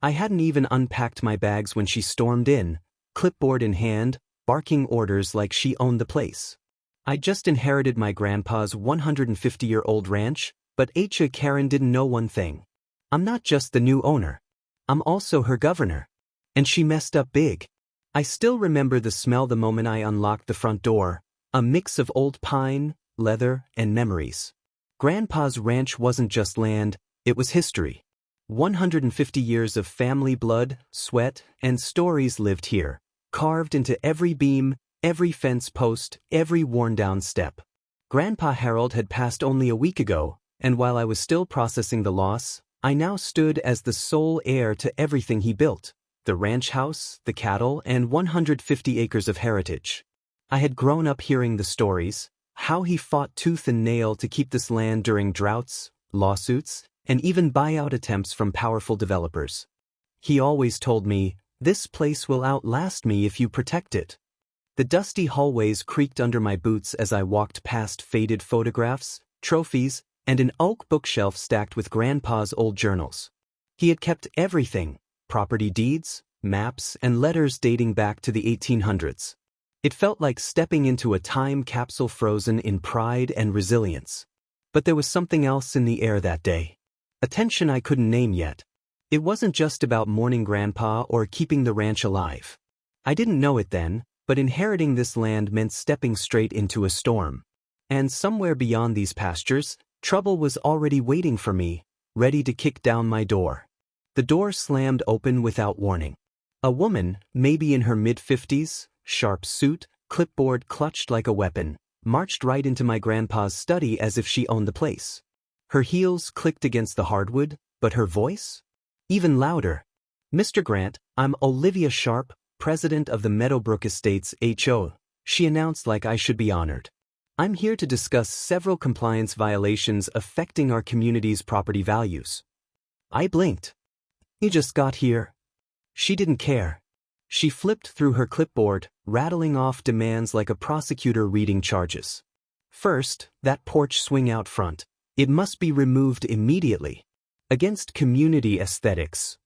I hadn't even unpacked my bags when she stormed in, clipboard in hand, barking orders like she owned the place. I'd just inherited my grandpa's 150-year-old ranch, but HOA Karen didn't know one thing. I'm not just the new owner. I'm also her governor. And she messed up big. I still remember the smell the moment I unlocked the front door, a mix of old pine, leather, and memories. Grandpa's ranch wasn't just land, it was history. 150 years of family blood, sweat, and stories lived here, carved into every beam, every fence post, every worn-down step. Grandpa Harold had passed only a week ago, and while I was still processing the loss, I now stood as the sole heir to everything he built: the ranch house, the cattle, and 150 acres of heritage. I had grown up hearing the stories, how he fought tooth and nail to keep this land during droughts, lawsuits, and even buyout attempts from powerful developers. He always told me, "This place will outlast me if you protect it." The dusty hallways creaked under my boots as I walked past faded photographs, trophies, and an oak bookshelf stacked with Grandpa's old journals. He had kept everything: property deeds, maps, and letters dating back to the 1800s. It felt like stepping into a time capsule frozen in pride and resilience. But there was something else in the air that day. A tension I couldn't name yet. It wasn't just about mourning Grandpa or keeping the ranch alive. I didn't know it then, but inheriting this land meant stepping straight into a storm. And somewhere beyond these pastures, trouble was already waiting for me, ready to kick down my door. The door slammed open without warning. A woman, maybe in her mid-50s, sharp suit, clipboard clutched like a weapon, marched right into my grandpa's study as if she owned the place. Her heels clicked against the hardwood, but her voice? Even louder. "Mr. Grant, I'm Olivia Sharp, president of the Meadowbrook Estates HO," she announced like I should be honored. "I'm here to discuss several compliance violations affecting our community's property values." I blinked. "You just got here." She didn't care. She flipped through her clipboard, rattling off demands like a prosecutor reading charges. First, that porch swing out front. It must be removed immediately. Against community aesthetics.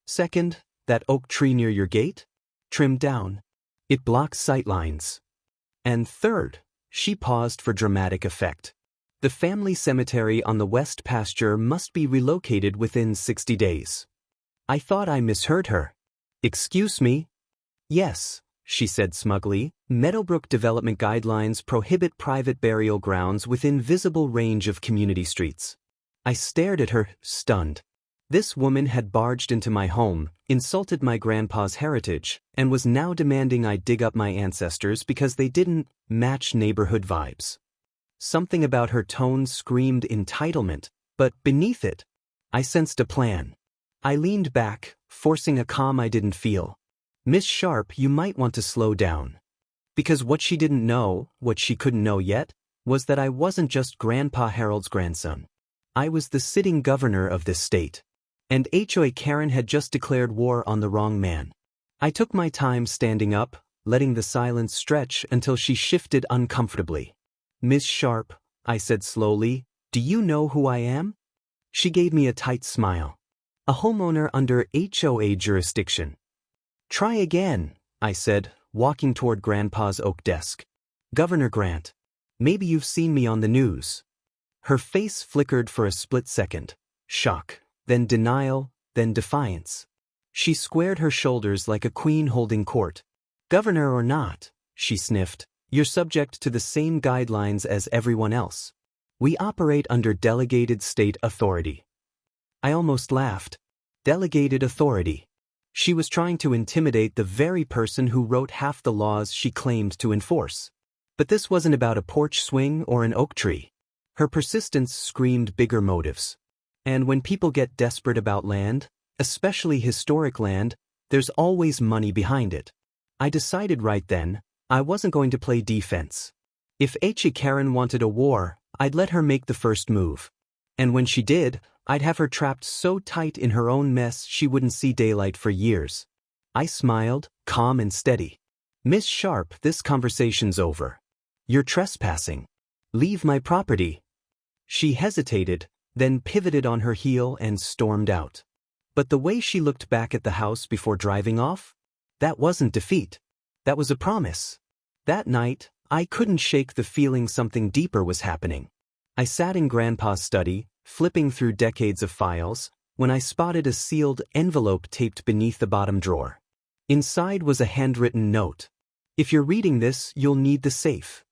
Second, that oak tree near your gate? Trimmed down. It blocks sightlines. And third, she paused for dramatic effect. The family cemetery on the west pasture must be relocated within 60 days. I thought I misheard her. "Excuse me?" "Yes," she said smugly, "Meadowbrook Development Guidelines prohibit private burial grounds within visible range of community streets." I stared at her, stunned. This woman had barged into my home, insulted my grandpa's heritage, and was now demanding I dig up my ancestors because they didn't match neighborhood vibes. Something about her tone screamed entitlement, but beneath it, I sensed a plan. I leaned back, forcing a calm I didn't feel. "Miss Sharp, you might want to slow down." Because what she didn't know, what she couldn't know yet, was that I wasn't just Grandpa Harold's grandson. I was the sitting governor of this state. And HOA Karen had just declared war on the wrong man. I took my time standing up, letting the silence stretch until she shifted uncomfortably. "Miss Sharp," I said slowly, "do you know who I am?" She gave me a tight smile. "A homeowner under HOA jurisdiction." "Try again," I said, walking toward Grandpa's oak desk. "Governor Grant. Maybe you've seen me on the news." Her face flickered for a split second. Shock, then denial, then defiance. She squared her shoulders like a queen holding court. "Governor or not," she sniffed, "you're subject to the same guidelines as everyone else. We operate under delegated state authority." I almost laughed. Delegated authority. She was trying to intimidate the very person who wrote half the laws she claimed to enforce. But this wasn't about a porch swing or an oak tree. Her persistence screamed bigger motives. And when people get desperate about land, especially historic land, there's always money behind it. I decided right then, I wasn't going to play defense. If HOA Karen wanted a war, I'd let her make the first move. And when she did, I'd have her trapped so tight in her own mess she wouldn't see daylight for years. I smiled, calm and steady. "Miss Sharp, this conversation's over. You're trespassing. Leave my property." She hesitated, then pivoted on her heel and stormed out. But the way she looked back at the house before driving off? That wasn't defeat. That was a promise. That night, I couldn't shake the feeling something deeper was happening. I sat in Grandpa's study, flipping through decades of files, when I spotted a sealed envelope taped beneath the bottom drawer. Inside was a handwritten note. "If you're reading this, you'll need the safe."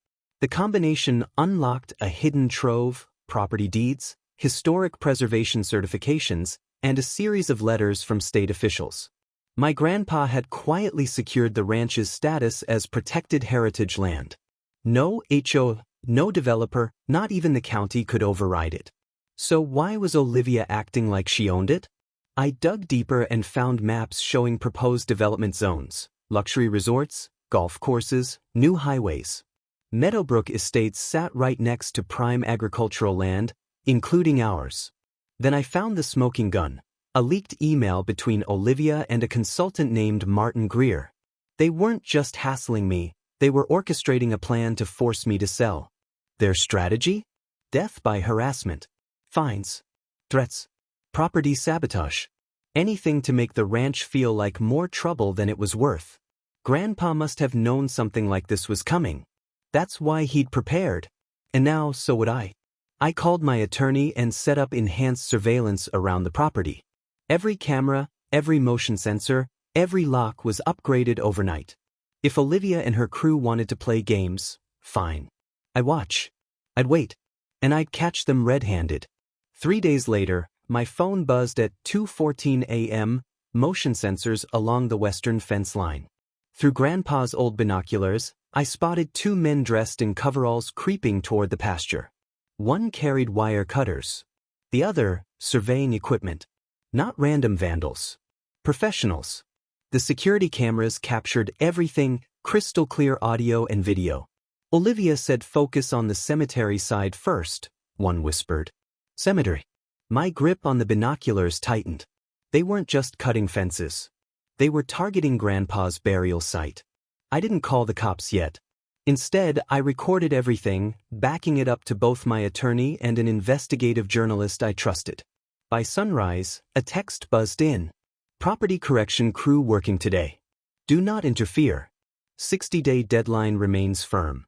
The combination unlocked a hidden trove, property deeds, historic preservation certifications, and a series of letters from state officials. My grandpa had quietly secured the ranch's status as protected heritage land. No HOA, no developer, not even the county could override it. So why was Olivia acting like she owned it? I dug deeper and found maps showing proposed development zones, luxury resorts, golf courses, new highways. Meadowbrook Estates sat right next to prime agricultural land, including ours. Then I found the smoking gun, a leaked email between Olivia and a consultant named Martin Greer. They weren't just hassling me, they were orchestrating a plan to force me to sell. Their strategy? Death by harassment, fines, threats, property sabotage. Anything to make the ranch feel like more trouble than it was worth. Grandpa must have known something like this was coming. That's why he'd prepared. And now, so would I. I called my attorney and set up enhanced surveillance around the property. Every camera, every motion sensor, every lock was upgraded overnight. If Olivia and her crew wanted to play games, fine. I'd watch. I'd wait. And I'd catch them red-handed. 3 days later, my phone buzzed at 2:14 a.m., motion sensors along the western fence line. Through Grandpa's old binoculars, I spotted 2 men dressed in coveralls creeping toward the pasture. One carried wire cutters. The other, surveying equipment. Not random vandals. Professionals. The security cameras captured everything, crystal clear audio and video. Olivia said focus on the cemetery side first, one whispered. Cemetery. My grip on the binoculars tightened. They weren't just cutting fences. They were targeting Grandpa's burial site. I didn't call the cops yet. Instead, I recorded everything, backing it up to both my attorney and an investigative journalist I trusted. By sunrise, a text buzzed in. Property correction crew working today. Do not interfere. 60-day deadline remains firm.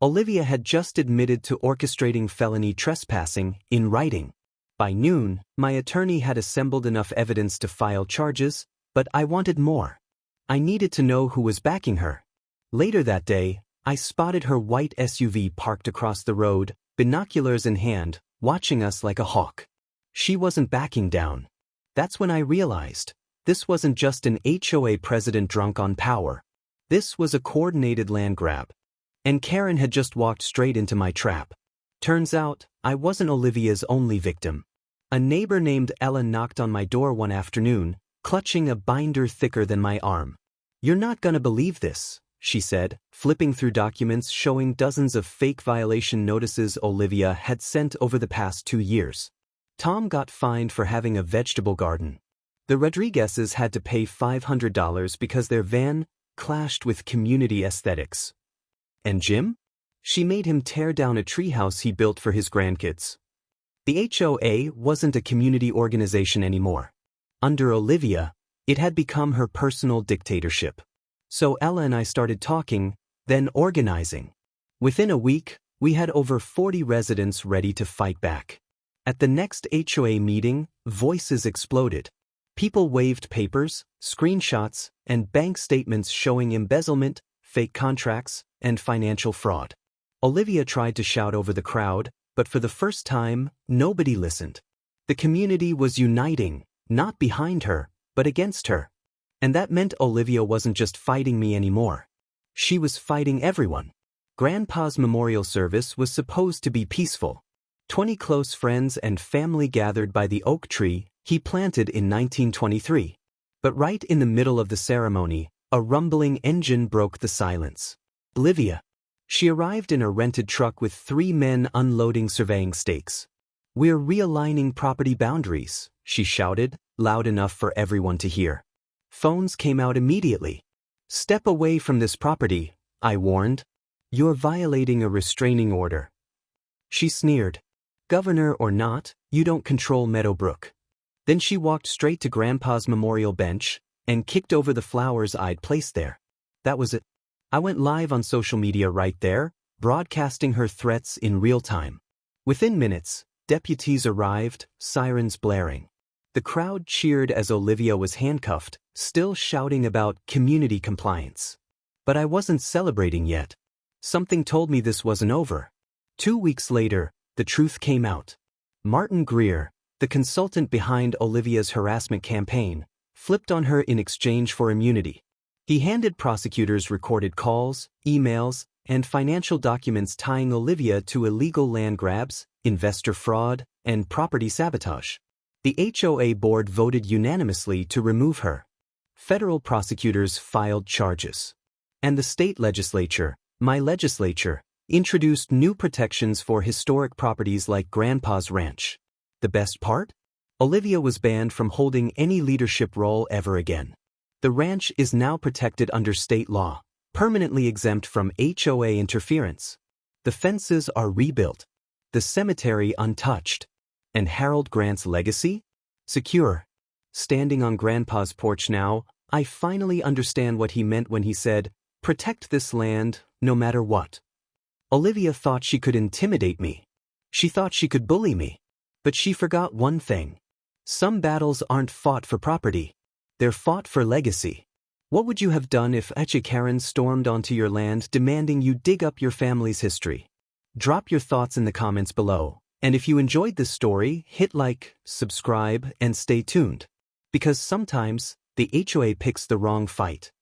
Olivia had just admitted to orchestrating felony trespassing in writing. By noon, my attorney had assembled enough evidence to file charges, but I wanted more. I needed to know who was backing her. Later that day, I spotted her white SUV parked across the road, binoculars in hand, watching us like a hawk. She wasn't backing down. That's when I realized, this wasn't just an HOA president drunk on power. This was a coordinated land grab. And Karen had just walked straight into my trap. Turns out, I wasn't Olivia's only victim. A neighbor named Ella knocked on my door one afternoon, clutching a binder thicker than my arm. "You're not gonna believe this," she said, flipping through documents showing dozens of fake violation notices Olivia had sent over the past 2 years. Tom got fined for having a vegetable garden. The Rodriguezes had to pay $500 because their van clashed with community aesthetics. And Jim? She made him tear down a treehouse he built for his grandkids. The HOA wasn't a community organization anymore. Under Olivia, it had become her personal dictatorship. So Ella and I started talking, then organizing. Within a week, we had over 40 residents ready to fight back. At the next HOA meeting, voices exploded. People waved papers, screenshots, and bank statements showing embezzlement, fake contracts, and financial fraud. Olivia tried to shout over the crowd, but for the first time, nobody listened. The community was uniting, not behind her, but against her. And that meant Olivia wasn't just fighting me anymore. She was fighting everyone. Grandpa's memorial service was supposed to be peaceful. 20 close friends and family gathered by the oak tree he planted in 1923. But right in the middle of the ceremony, a rumbling engine broke the silence. Olivia. She arrived in a rented truck with 3 men unloading surveying stakes. "We're realigning property boundaries," she shouted, loud enough for everyone to hear. Phones came out immediately. "Step away from this property," I warned. "You're violating a restraining order." She sneered. "Governor or not, you don't control Meadowbrook." Then she walked straight to Grandpa's memorial bench and kicked over the flowers I'd placed there. That was it. I went live on social media right there, broadcasting her threats in real time. Within minutes, deputies arrived, sirens blaring. The crowd cheered as Olivia was handcuffed, still shouting about community compliance. But I wasn't celebrating yet. Something told me this wasn't over. 2 weeks later, the truth came out. Martin Greer, the consultant behind Olivia's harassment campaign, flipped on her in exchange for immunity. He handed prosecutors recorded calls, emails, and financial documents tying Olivia to illegal land grabs, investor fraud, and property sabotage. The HOA board voted unanimously to remove her. Federal prosecutors filed charges. And the state legislature, my legislature, introduced new protections for historic properties like Grandpa's ranch. The best part? Olivia was banned from holding any leadership role ever again. The ranch is now protected under state law, permanently exempt from HOA interference. The fences are rebuilt, the cemetery untouched, and Harold Grant's legacy? Secure. Standing on Grandpa's porch now, I finally understand what he meant when he said, "Protect this land, no matter what." Olivia thought she could intimidate me. She thought she could bully me. But she forgot one thing. Some battles aren't fought for property. They're fought for legacy. What would you have done if HOA Karen stormed onto your land demanding you dig up your family's history? Drop your thoughts in the comments below. And if you enjoyed this story, hit like, subscribe, and stay tuned. Because sometimes, the HOA picks the wrong fight.